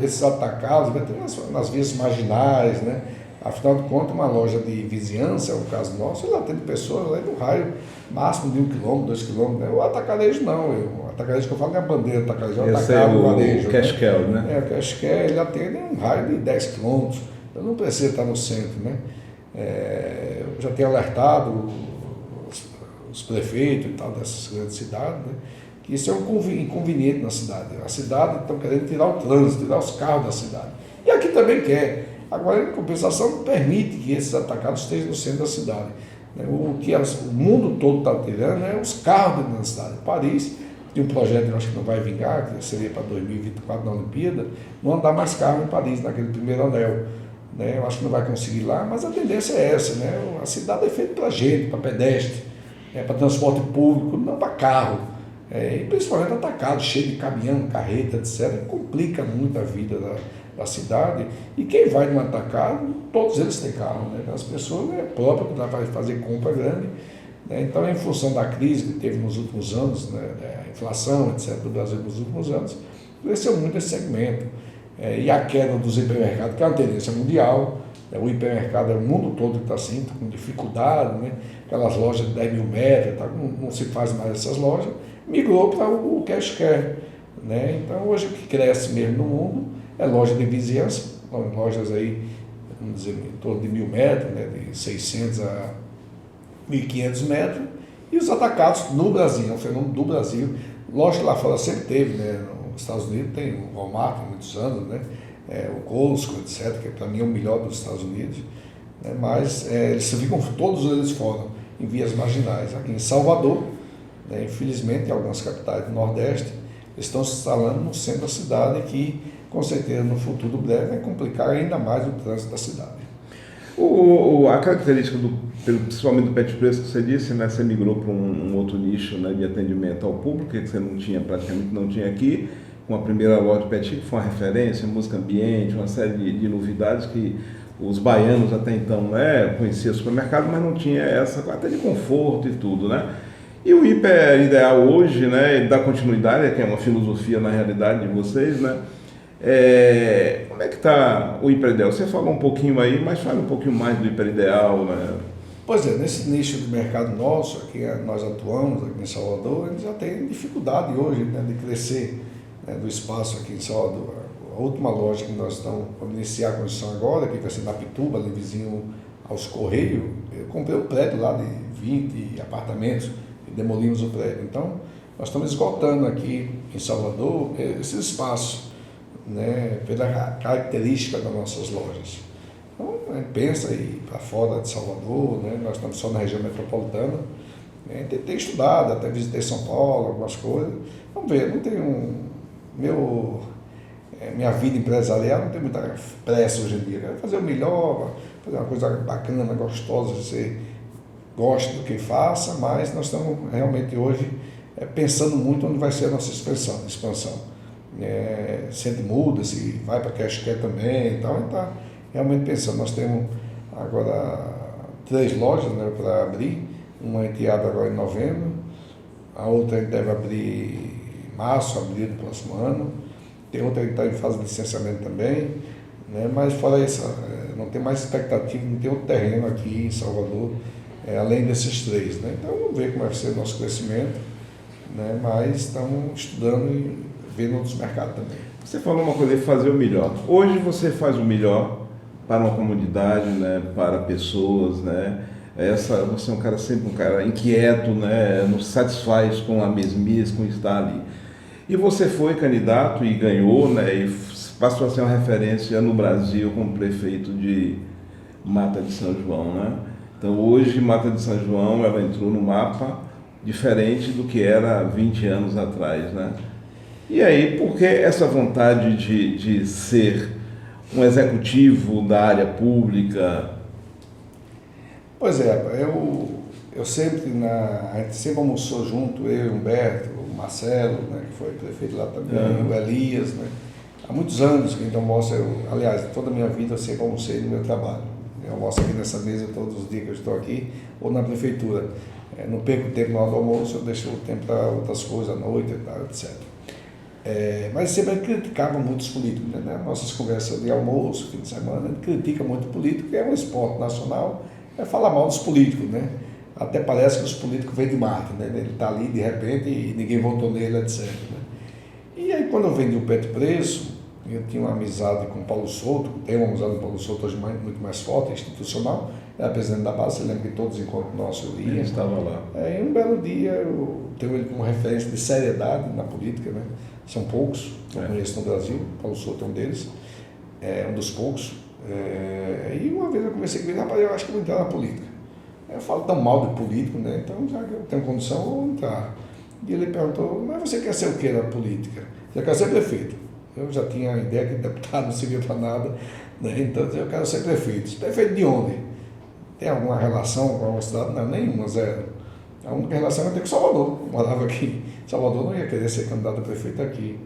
B: Esses atacados vai ter nas vias marginais, né? Afinal de contas, uma loja de vizinhança, é o caso nosso, ela atende pessoas lá no raio máximo de 1 quilômetro, 2 quilômetros. Né? O atacarejo não, o atacarejo que eu falo não é a bandeira do atacarejo, é o atacado, o varejo.
A: O Casquel, né?
B: O Casquel, ele atende um raio de 10 quilômetros, então não precisa estar no centro, né? Eu já tenho alertado os prefeitos e tal dessas grandes cidades, né? Que isso é um inconveniente na cidade. A cidade está querendo tirar o trânsito, tirar os carros da cidade. E aqui também quer. Agora, em compensação, não permite que esses atacados estejam no centro da cidade. O que o mundo todo está tirando é os carros dentro da cidade. Paris tem um projeto que eu acho que não vai vingar, que seria para 2024 na Olimpíada, não andar mais carro em Paris, naquele primeiro anel. Eu acho que não vai conseguir lá, mas a tendência é essa. A cidade é feita para gente, para pedestre, para transporte público, não para carro. E principalmente atacado, cheio de caminhão, carreta, etc. Complica muito a vida da cidade. E quem vai no atacado, todos eles têm carro. As pessoas próprias que vai fazer compra grande. Então, em função da crise que teve nos últimos anos, a inflação, etc., do Brasil nos últimos anos, cresceu muito esse segmento. E a queda dos hipermercados, que é uma tendência mundial. O hipermercado é o mundo todo que está assim, com dificuldade, aquelas lojas de 10 mil metros, não se faz mais essas lojas, migrou para o cash care. Então, hoje o que cresce mesmo no mundo é loja de vizinhança, lojas aí, vamos dizer, em torno de 1.000 metros, de 600 a 1.500 metros, e os atacados no Brasil, é um fenômeno do Brasil. Lógico que lá fora sempre teve, nos Estados Unidos tem o Walmart há muitos anos, o Costco, etc., que para mim é o melhor dos Estados Unidos, mas eles ficam, todos eles foram em vias marginais. Aqui em Salvador, infelizmente, em algumas capitais do Nordeste, estão se instalando no centro da cidade, que com certeza no futuro breve vai complicar ainda mais o trânsito da cidade.
A: A característica, principalmente do Pet Express que você disse, você migrou para um outro nicho de atendimento ao público, que você praticamente não tinha aqui, com a primeira loja de Pet, que foi uma referência, música ambiente, uma série de novidades que os baianos até então conheciam supermercado, mas não tinha essa, até de conforto e tudo, E o hiper ideal hoje, ele dá continuidade, que é uma filosofia na realidade de vocês, como é que está o hiper ideal? Você falou um pouquinho aí, mas fale um pouquinho mais do hiper ideal,
B: Pois é, nesse nicho de mercado nosso, aqui nós atuamos aqui em Salvador, a gente já tem dificuldade hoje de crescer do espaço aqui em Salvador. A última loja que nós estamos para iniciar a construção agora, que vai ser na Pituba, ali vizinho aos Correios, eu comprei um prédio lá de 20 apartamentos e demolimos o prédio. Então, nós estamos esgotando aqui em Salvador esses espaços, pela característica das nossas lojas. Então, a gente pensa em ir para fora de Salvador, nós estamos só na região metropolitana. Tentei estudar, até visitei São Paulo, algumas coisas. Vamos ver, não tenho minha vida empresarial não tem muita pressa hoje em dia. Quero fazer o melhor, fazer uma coisa bacana, gostosa, você gosta do que faça, mas nós estamos realmente hoje pensando muito onde vai ser a nossa expansão. Sempre muda, se vai para cash care também, então a gente está realmente pensando. Nós temos agora 3 lojas para abrir, uma enteada agora em novembro, a outra a gente deve abrir em março, abril do próximo ano, tem outra que está em fase de licenciamento também, mas fora isso, não tem mais expectativa, não tem outro terreno aqui em Salvador, além desses 3. Então vamos ver como vai ser o nosso crescimento, mas estamos estudando e vendo outros mercados também.
A: Você falou uma coisa de fazer o melhor. Hoje você faz o melhor para uma comunidade, para pessoas, você é um cara sempre um cara inquieto, não se satisfaz com a mesmice, com estar ali. E você foi candidato e ganhou, e passou a ser uma referência no Brasil como prefeito de Mata de São João, Então hoje Mata de São João ela entrou no mapa diferente do que era 20 anos atrás, E aí, por que essa vontade de ser um executivo da área pública?
B: Pois é, eu sempre, a gente sempre almoçou junto, eu, Humberto, o Marcelo, né, que foi prefeito lá também, o Elias, né? Há muitos anos que a gente almoça, aliás, toda a minha vida eu sempre almocei no meu trabalho. Eu almoço aqui nessa mesa todos os dias que eu estou aqui, ou na prefeitura. Não perco tempo na hora do almoço, eu deixo o tempo para outras coisas, à noite e tal, etc. Mas sempre criticava muito os políticos, né? Nossas conversas de almoço, fim de semana, a gente critica muito o político, que é um esporte nacional, falar mal dos políticos, né? Até parece que os políticos vêm de Marte, né? Ele está ali de repente e ninguém votou nele, etc. Né? E aí quando eu vendi o Peto Preço, eu tinha uma amizade com o Paulo Souto, tenho uma amizade com o Paulo Souto hoje muito mais forte, institucional, era presidente da base, você lembra que todos os encontros nossos eu ia.
A: Ele estava lá.
B: E um belo dia eu tenho ele como referência de seriedade na política, né? São poucos, eu conheço no Brasil, o Paulo Souto é um deles, é um dos poucos. E uma vez eu conversei com ele, rapaz, eu acho que eu vou entrar na política. Eu falo tão mal de político, né? Então já que eu tenho condição, eu vou entrar. E ele perguntou, mas você quer ser o que na política? Você quer ser prefeito? Eu já tinha a ideia que deputado não servia para nada, né? Então eu quero ser prefeito. Prefeito de onde? Tem alguma relação com a cidade? Não, nenhuma, zero. A única relação era ter com Salvador. Eu morava aqui. Salvador não ia querer ser candidato a prefeito aqui.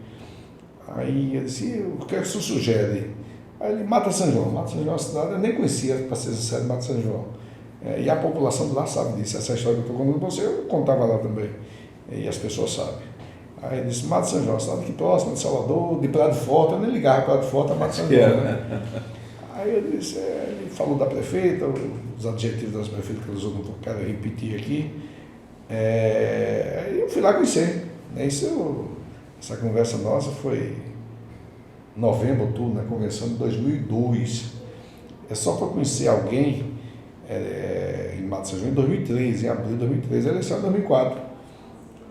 B: Aí eu disse, o que é que você sugere? Aí ele, Mata São João. Mata São João é uma cidade, eu nem conhecia, para ser sincero, Mata São João. E a população de lá sabe disso. Essa história que eu estou contando para você, eu contava lá também. E as pessoas sabem. Aí ele disse, Mata São João, cidade aqui próxima de Salvador, de Prado Forte, eu nem ligava Prado Forte a Mata São João. Né? Aí eu disse, ele falou da prefeita, os adjetivos das prefeitas que ele usou, não quero repetir aqui. Aí eu fui lá conhecer. Né? Essa conversa nossa foi em novembro, outubro, né? Convenção de 2002. É só para conhecer alguém em Mata São João em 2003, em abril de 2003, a eleição em 2004.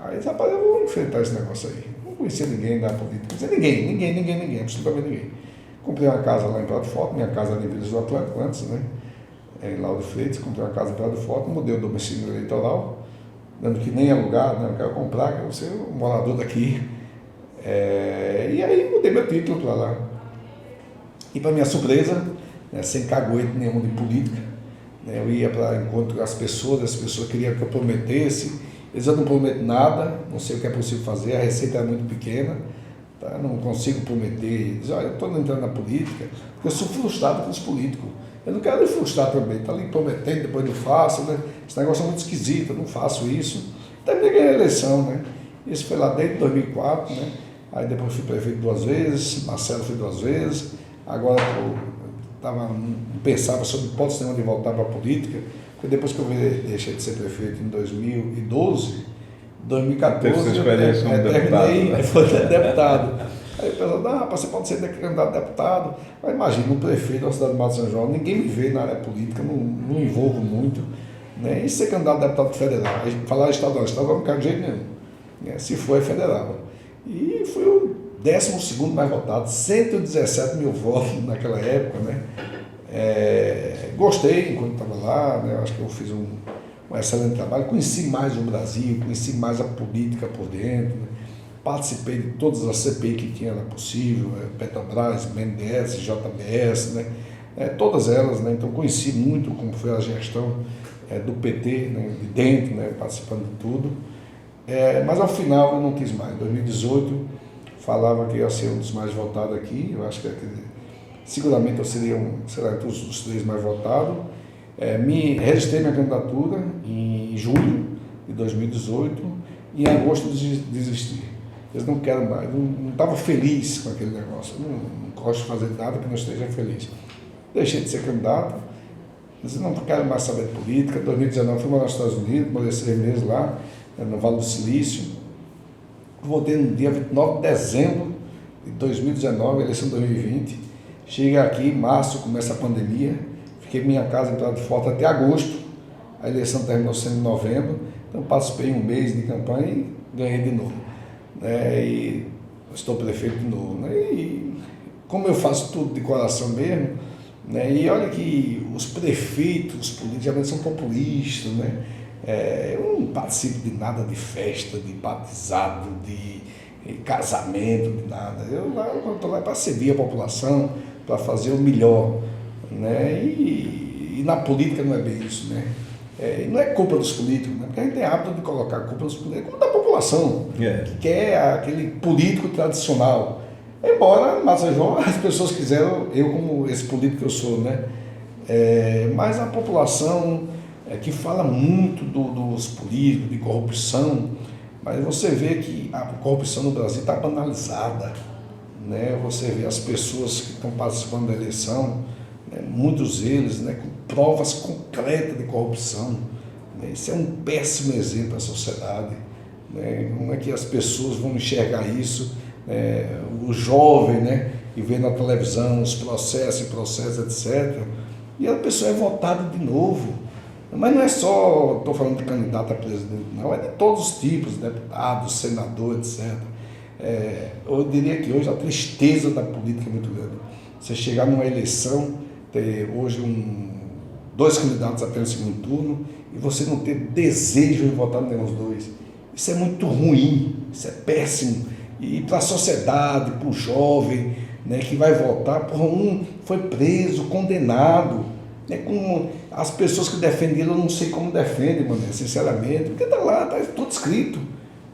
B: Aí disse, rapaz, eu vou enfrentar esse negócio aí. Não conhecia ninguém da política, não conhecia ninguém, absolutamente ninguém. Comprei uma casa lá em Prado Forte, minha casa era em Vilas do Atlântico antes, né? Em Lauro Freitas, comprei uma casa em Prado Forte, mudei o domicílio eleitoral, dando que nem alugar, né? Eu quero comprar, quero ser um morador daqui. E aí mudei meu título para lá. E para minha surpresa, né, sem caguete nenhum de política, né, eu ia para encontro as pessoas queriam que eu prometesse. Eles eu não prometo nada, não sei o que é possível fazer, a receita é muito pequena, tá? Não consigo prometer. Diz, olha, eu estou entrando na política, porque eu sou frustrado com os políticos. Eu não quero me frustrar também, está ali prometendo, depois não faço, né? Esse negócio é muito esquisito, eu não faço isso. Terminei ganhando a eleição, né? Isso foi lá desde 2004, né? Aí depois fui prefeito 2 vezes, Marcelo foi 2 vezes, agora eu pensava sobre hipótese nenhuma de voltar para a política, porque depois que eu deixei de ser prefeito em 2012, 2014, eu terminei, fui deputado. Aí o pessoal, rapaz, você pode ser candidato a deputado. Mas imagina, um prefeito da cidade de Mata São João, ninguém me vê na área política, não envolvo muito. Né? E ser candidato a deputado federal, falar estadual não quero de jeito nenhum. Né? Se for, é federal. E fui o 12º mais votado, 117 mil votos naquela época, né? Gostei enquanto estava lá, né? Acho que eu fiz um excelente trabalho, conheci mais o Brasil, conheci mais a política por dentro, né? Participei de todas as CPI que tinha era possível, Petrobras, BNDES, JBS, né? Todas elas, né? Então conheci muito como foi a gestão do PT, né? De dentro, né? Participando de tudo, mas ao final eu não quis mais. Em 2018 falava que eu ia ser um dos mais votados aqui, eu acho que seguramente eu seria entre os 3 mais votados. Registrei minha candidatura em julho de 2018 e em agosto desisti. Eu não quero mais, não estava feliz com aquele negócio, não gosto de fazer nada que não esteja feliz. Deixei de ser candidato, disse, não quero mais saber de política. Em 2019 fui morar nos Estados Unidos, morei 6 meses lá, no Vale do Silício. Voltei no dia 29 de dezembro de 2019, eleição de 2020. Chega aqui, em março, começa a pandemia, fiquei em minha casa em Prado Forte até agosto, a eleição terminou sendo em novembro, então participei 1 mês de campanha e ganhei de novo. E estou prefeito de novo. Né? E como eu faço tudo de coração mesmo, né? E olha que os prefeitos, os políticos, geralmente são populistas, né? Eu não participo de nada de festa, de batizado, casamento, de nada. Eu estou lá para servir a população, para fazer o melhor, né? E na política não é bem isso, né? Não é culpa dos políticos, né? Porque a gente tem hábito de colocar a culpa dos políticos, culpa da população, que quer aquele político tradicional. Embora, Maceió, as pessoas quiseram, eu como esse político que eu sou, né? Mas a população que fala muito dos políticos, de corrupção, mas você vê que a corrupção no Brasil está banalizada, né? Você vê as pessoas que estão participando da eleição, né? Muitos deles, né? Com provas concretas de corrupção, né? Isso é um péssimo exemplo à sociedade, né? Como é que as pessoas vão enxergar isso? O jovem, né? E vê na televisão os processos, etc. E a pessoa é votada de novo. Mas não é só, estou falando de candidato a presidente, não, é de todos os tipos, deputados, senadores, etc. Eu diria que hoje a tristeza da política é muito grande. Você chegar numa eleição, ter hoje dois candidatos apenas no segundo turno, e você não ter desejo de votar nenhum dos dois. Isso é muito ruim, isso é péssimo. E para a sociedade, para o jovem, né, que vai votar, um foi preso, condenado, né, como as pessoas que defendem ele, eu não sei como defendem, mano, sinceramente, porque está lá, está tudo escrito,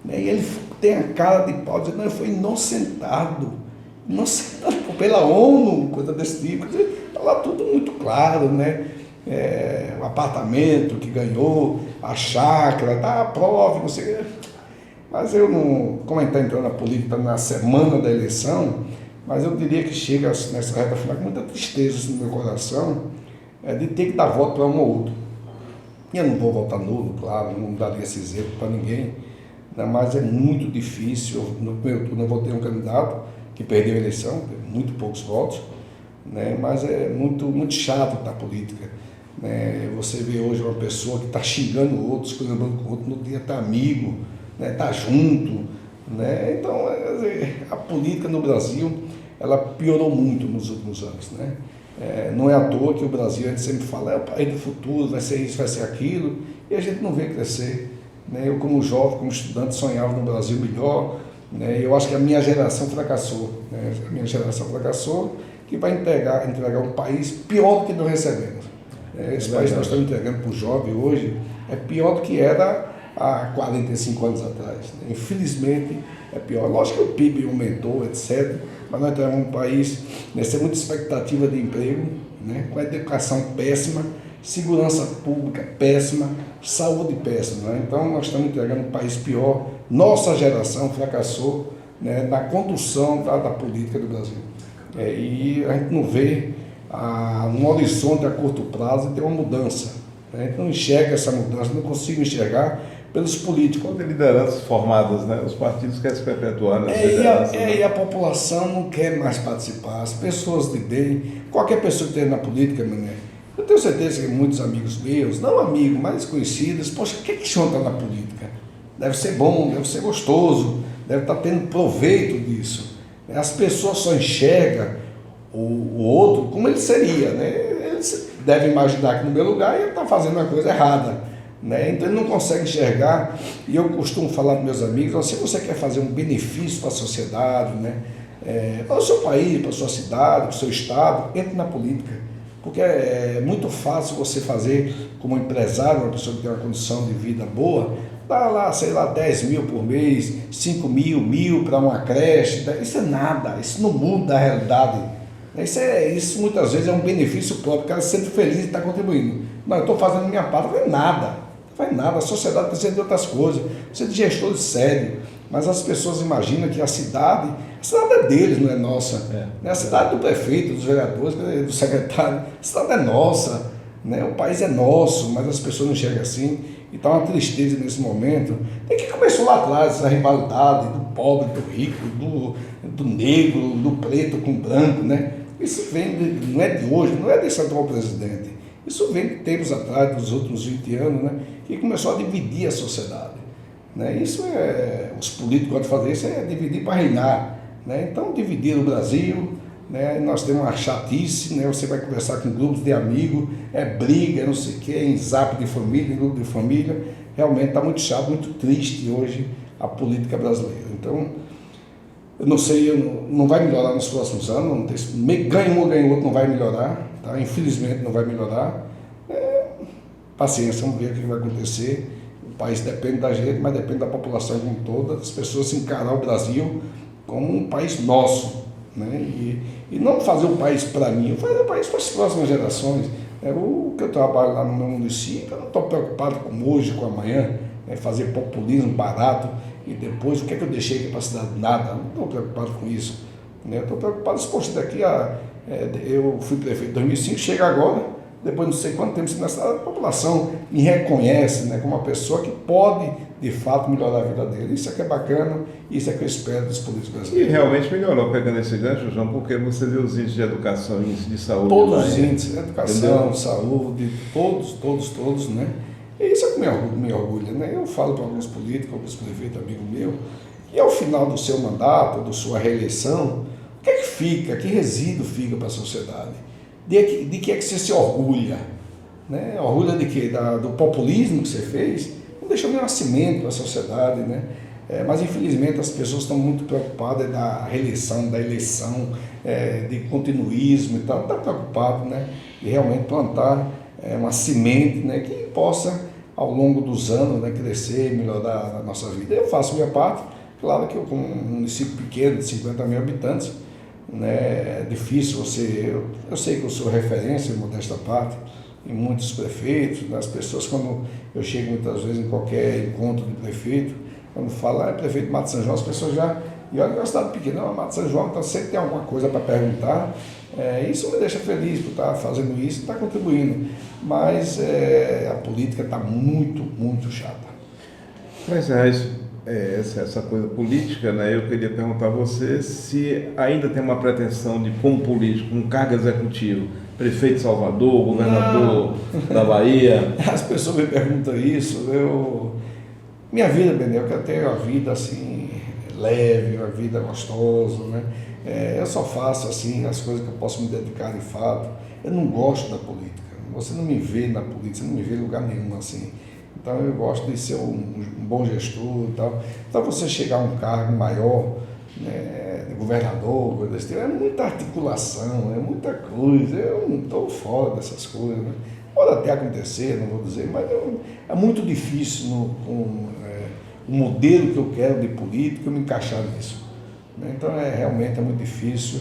B: né, e ele tem a cara de pau, dizendo, não, ele foi inocentado pela ONU, coisa desse tipo, está lá tudo muito claro, né, o apartamento que ganhou, a chácara, tá, a prova, não sei. Mas eu não, como a gente está entrando na política na semana da eleição, mas eu diria que chega nessa reta final com muita tristeza no meu coração, de ter que dar voto para um ou outro. E eu não vou votar nulo, claro, não daria esse exemplo para ninguém, né, mas é muito difícil. No primeiro turno eu votei um candidato que perdeu a eleição, teve muito poucos votos, né, mas é muito chato na política. Né, você vê hoje uma pessoa que está xingando o outro, esculhambando com o outro, no dia está amigo, né, tá junto, né? Então a política no Brasil ela piorou muito nos últimos anos, né? Não é à toa que o Brasil, a gente sempre fala, é o país do futuro, vai ser isso, vai ser aquilo, e a gente não vê crescer, né? Eu como jovem, como estudante, sonhava no Brasil melhor, né? Eu acho que a minha geração fracassou, né? A minha geração fracassou, que vai entregar um país pior do que nós recebemos. Esse país que nós estamos entregando para o jovem hoje é pior do que era há 45 anos atrás. Né? Infelizmente é pior. Lógico que o PIB aumentou, etc., mas nós temos um país, tem muita expectativa de emprego, né? Com a educação péssima, segurança pública péssima, saúde péssima. Né? Então nós estamos entregando um país pior. Nossa geração fracassou, né, na condução da política do Brasil. E a gente não vê um horizonte a curto prazo de ter uma mudança. A gente não enxerga essa mudança, não consigo enxergar pelos políticos.
A: Quando lideranças formadas, né? Os partidos querem se perpetuar nas lideranças.
B: E a população não quer mais participar, as pessoas de bem, qualquer pessoa que esteja na política, mané, eu tenho certeza que muitos amigos meus, não amigos, mas conhecidos, poxa, o que estão na política? Deve ser bom, deve ser gostoso, deve estar tendo proveito disso. As pessoas só enxergam o outro como ele seria, né? Eles devem imaginar que no meu lugar ele está fazendo uma coisa errada, né? Então ele não consegue enxergar, e eu costumo falar para meus amigos, se você quer fazer um benefício para a sociedade, né? Para o seu país, para a sua cidade, para o seu estado, entre na política, porque é muito fácil você fazer como empresário, uma pessoa que tem uma condição de vida boa, dá lá, sei lá, 10 mil por mês, 5 mil, 1.000 para uma creche, isso é nada, isso não muda a realidade. Isso muitas vezes é um benefício próprio, o cara se sente feliz e está contribuindo. Não, eu estou fazendo a minha parte, não faz nada, a sociedade precisa de outras coisas, precisa de gestores sérios, mas as pessoas imaginam que a cidade é deles, não é nossa. A cidade do prefeito, dos vereadores, do secretário, a cidade é nossa, né? O país é nosso, mas as pessoas não enxergam assim, e está uma tristeza nesse momento. Tem que começou lá atrás, essa rivalidade do pobre, do rico, do negro, do preto com branco, né? Isso vem, não é de hoje, não é desse atual presidente. Isso vem de tempos atrás, dos últimos 20 anos, né? Que começou a dividir a sociedade. Né? Os políticos gostam de fazer isso, é dividir para reinar. Né? Então, dividir o Brasil, né? Nós temos uma chatice, né? Você vai conversar com grupos de amigos, briga, não sei o quê, em zap de família, em grupo de família. Realmente está muito chato, muito triste hoje a política brasileira. Então, Eu não sei, não vai melhorar nos próximos anos, não tem, ganha um ou ganha outro, não vai melhorar, tá? Infelizmente não vai melhorar. Paciência, vamos ver o que vai acontecer. O país depende da gente, mas depende da população como toda, das pessoas encarar o Brasil como um país nosso, né? E não fazer o país para mim, fazer o país para as próximas gerações. O que eu trabalho lá no meu município, eu não estou preocupado com hoje, com amanhã, fazer populismo barato e depois o que é que eu deixei aqui para a cidade? Nada, não estou preocupado com isso. Estou preocupado, poxa, eu fui prefeito em 2005, chega agora, depois não sei quanto tempo na cidade, a população me reconhece, né, como uma pessoa que pode, de fato, melhorar a vida dele. Isso é que é bacana, isso é que eu espero dos políticos brasileiros.
A: E realmente melhorou, pegando esse gancho, João, porque você viu os índices de educação, índices de saúde.
B: Todos os índices, educação, entendeu? Saúde, todos, né? E isso é que me orgulha, né? Eu falo para alguns políticos, alguns prefeitos, amigos meus, que ao final do seu mandato, da sua reeleição, o que é que fica, que resíduo fica para a sociedade? De que é que você se orgulha? Né? Orgulha de quê? Do populismo que você fez? Não deixou nenhum nascimento para a sociedade, né? Mas infelizmente as pessoas estão muito preocupadas da reeleição, da eleição, de continuismo e tal, não está preocupado, né? E realmente plantar uma semente, né, que possa ao longo dos anos, né, crescer, melhorar a nossa vida. Eu faço a minha parte, claro que eu, como um município pequeno de 50 mil habitantes, né, é difícil eu sei que eu sou referência, em modesta parte, em muitos prefeitos, né, as pessoas, quando eu chego muitas vezes em qualquer encontro de prefeito, quando fala, prefeito de Mato São João, as pessoas já, e olha que é uma cidade pequena, não, Mato São João, então sempre tem alguma coisa para perguntar, isso me deixa feliz por estar fazendo isso, estar contribuindo, mas a política está muito chata.
A: Para encerrar essa coisa política, né, eu queria perguntar a você se ainda tem uma pretensão de, como político, um cargo executivo, prefeito de Salvador, governador da Bahia.
B: As pessoas me perguntam isso, minha vida, Benê, eu quero ter uma vida assim, leve, uma vida gostosa, né? Eu só faço assim as coisas que eu posso me dedicar de fato. Eu não gosto da política, você não me vê na política, você não me vê em lugar nenhum assim. Então eu gosto de ser um bom gestor e tal. Então você chegar a um cargo maior, né, de governador, é muita articulação, é muita coisa, eu não estou fora dessas coisas, né? Pode até acontecer, não vou dizer, mas é muito difícil o modelo que eu quero de política me encaixar nisso. Então realmente é muito difícil,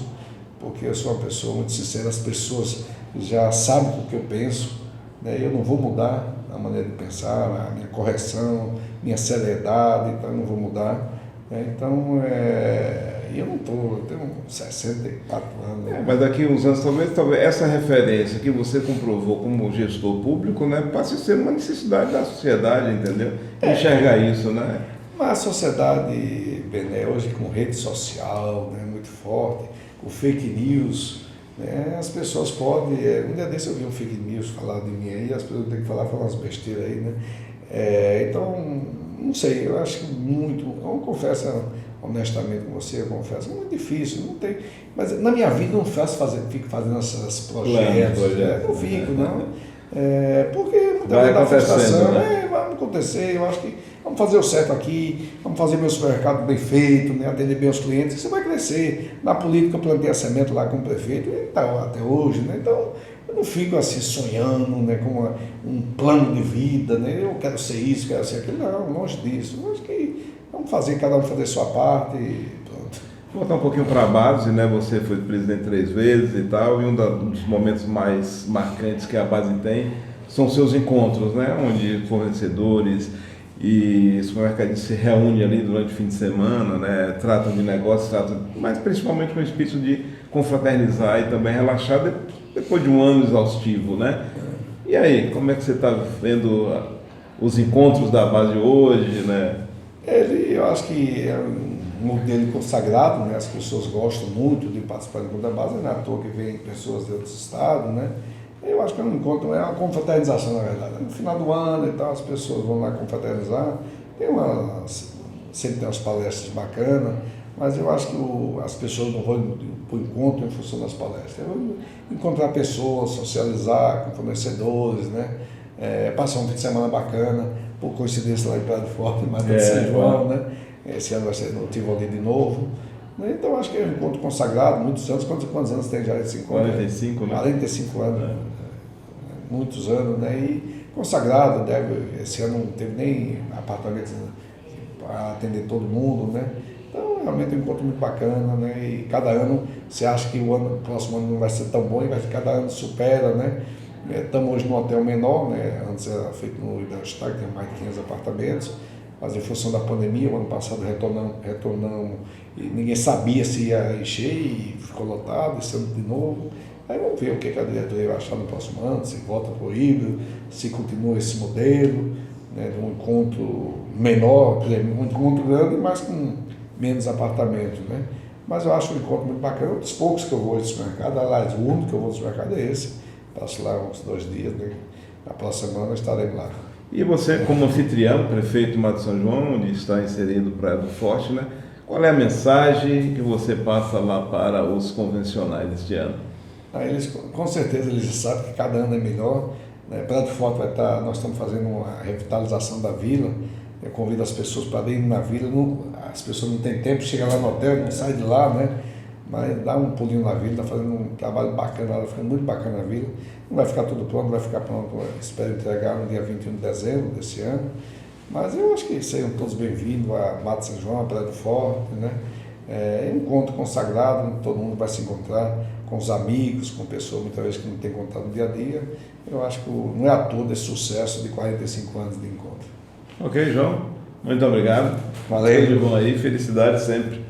B: porque eu sou uma pessoa muito sincera, as pessoas já sabem o que eu penso, né? Eu não vou mudar a maneira de pensar, a minha correção, minha seriedade, então eu não vou mudar. Então, eu tenho 64 anos.
A: Mas daqui a uns anos, talvez essa referência que você comprovou como gestor público, né, passe a ser uma necessidade da sociedade, entendeu? Enxergar isso, né?
B: Mas a sociedade, Bené, hoje com rede social, né, muito forte, com fake news, né, as pessoas podem... um dia desse eu vi um fake news falar de mim aí, as pessoas têm que falar umas besteiras aí, né? Então, não sei, eu acho que eu confesso honestamente com você, eu confesso, é muito difícil, não tem, mas na minha vida eu não fico fazendo esses projetos, não fico, não, porque muita
A: vai
B: vezes dá frustração,
A: né?
B: Vai acontecer, eu acho que vamos fazer o certo aqui, vamos fazer meu supermercado bem feito, né, atender bem os clientes, você vai crescer. Na política eu plantei a semente lá com o prefeito, e tá até hoje, né, então eu não fico assim sonhando, né, com um plano de vida, né, eu quero ser isso, quero ser aquilo, não, longe disso. Eu acho que vamos fazer, cada um fazer sua parte e pronto.
A: Voltar um pouquinho para a base, né, você foi presidente 3 vezes e tal, e um dos momentos mais marcantes que a base tem são seus encontros, né, onde fornecedores e supermercadistas se reúnem ali durante o fim de semana, né, tratam de negócios, mas principalmente com o espírito de confraternizar e também relaxar depois de um ano exaustivo, né? E aí, como é que você está vendo os encontros da base hoje, né?
B: Eu acho que é um modelo consagrado, né? As pessoas gostam muito de participar do encontro da base, não é à toa que vem pessoas de outros estados, né? Eu acho que é um encontro, é uma confraternização, na verdade. No final do ano e tal, as pessoas vão lá confraternizar, sempre tem umas palestras bacanas, mas eu acho que as pessoas não vão para o encontro em função das palestras. Eu vou encontrar pessoas, socializar com fornecedores, né? Passar um fim de semana bacana, por coincidência lá em Praia do Forte, em Mato de São João, né? Esse ano vai ser no Tivoli de novo. Né? Então acho que é um encontro consagrado, muitos anos. Quantos anos tem já esse encontro?
A: 45, né?
B: 45 anos, muitos anos, né? E consagrado, esse ano não teve nem apartamento para atender todo mundo, né? Então realmente é um encontro muito bacana, né? E cada ano você acha que o próximo ano não vai ser tão bom, e cada ano supera, né? Estamos hoje num hotel menor, né? Antes era feito no Iberostar, que tem mais de 500 apartamentos, mas em função da pandemia, o ano passado retornamos e ninguém sabia se ia encher e ficou lotado, esse ano de novo. Aí vamos ver o que a diretoria vai achar no próximo ano, se volta para o híbrido, se continua esse modelo, né, de um encontro menor, quer dizer, um encontro grande, mas com menos apartamentos, né? Mas eu acho um encontro muito bacana, um dos poucos que eu vou ao supermercado, aliás, o único que eu vou ao supermercado é esse, passo lá uns 2 dias, né? Na próxima semana estarei lá.
A: E você, como anfitrião, prefeito Mato São João, onde está inserido Praia do Forte, né? Qual é a mensagem que você passa lá para os convencionais este ano?
B: Com certeza eles sabem que cada ano é melhor, né? Praia do Forte nós estamos fazendo uma revitalização da vila. Eu convido as pessoas para ir na vila, as pessoas não têm tempo, chega lá no hotel, não sai de lá, né? Mas dá um pulinho na vila, está fazendo um trabalho bacana, está ficando muito bacana na vila. Não vai ficar tudo pronto, vai ficar pronto, espero entregar no dia 21 de dezembro desse ano. Mas eu acho que sejam todos bem-vindos a Mato São João, a Praia do Forte, né? É um encontro consagrado, onde todo mundo vai se encontrar com os amigos, com pessoas muitas vezes que não tem contato no dia a dia. Eu acho que não é à toa esse sucesso de 45 anos de encontro.
A: Ok, João. Muito obrigado.
B: Valeu.
A: Tudo de bom aí, felicidade sempre.